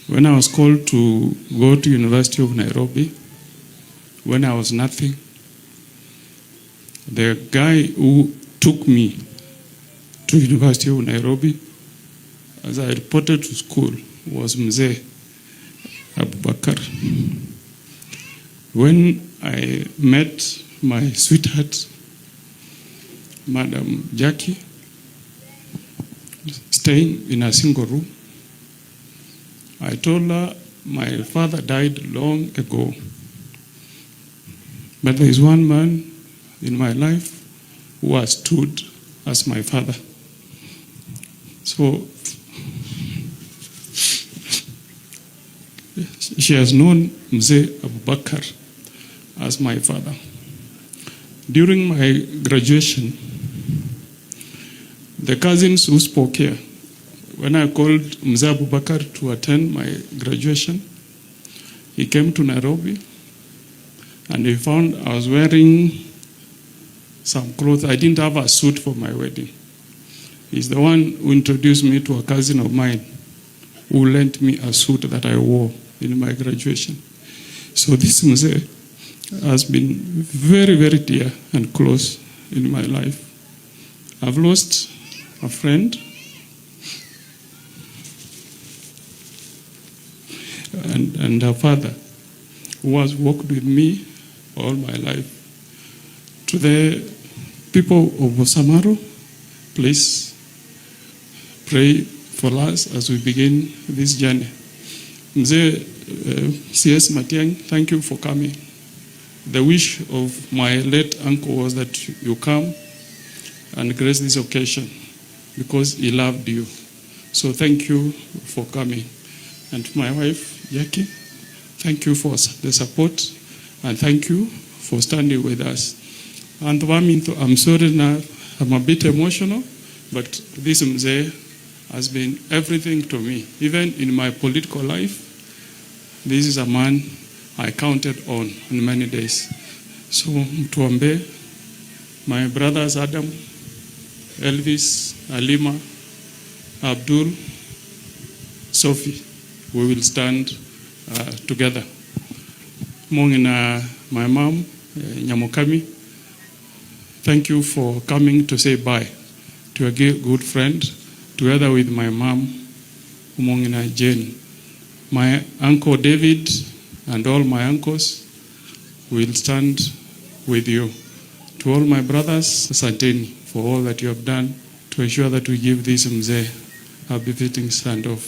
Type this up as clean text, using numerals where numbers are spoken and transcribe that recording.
When I was called to go to University of Nairobi, when I was nothing, the guy who took me to University of Nairobi, as I reported to school, was Mzee Abubakar. When I met my sweetheart, Madam Jackie, staying in a single room, I told her my father died long ago, but there is one man in my life who has stood as my father. So she has known Mzee Abubakar as my father. During my graduation, the cousins who spoke here, when I called Mzee Abubakar to attend my graduation, he came to Nairobi and he found I was wearing some clothes. I didn't have a suit for my wedding. He's the one who introduced me to a cousin of mine who lent me a suit that I wore in my graduation. So this Mzee has been very, very dear and close in my life. I've lost a friend, and a father who has walked with me all my life. To the people of Bosamaro, please pray for us as we begin this journey. Mzee C.S. Matiang, thank you for coming. The wish of my late uncle was that you come and grace this occasion because he loved you. So thank you for coming. And to my wife, Jackie, thank you for the support and thank you for standing with us. And I'm sorry now, I'm a bit emotional, but this Mzee has been everything to me. Even in my political life, this is a man I counted on in many days. So, Mtuambe, my brothers Adam, Elvis, Alima, Abdul, Sophie, we will stand together. Mongina, my mom, Nyamokami, thank you for coming to say bye to a good friend, together with my mom, Mongina Jane. My uncle David and all my uncles will stand with you. To all my brothers, asanteni for all that you have done to ensure that we give this Mzee a befitting stand-off.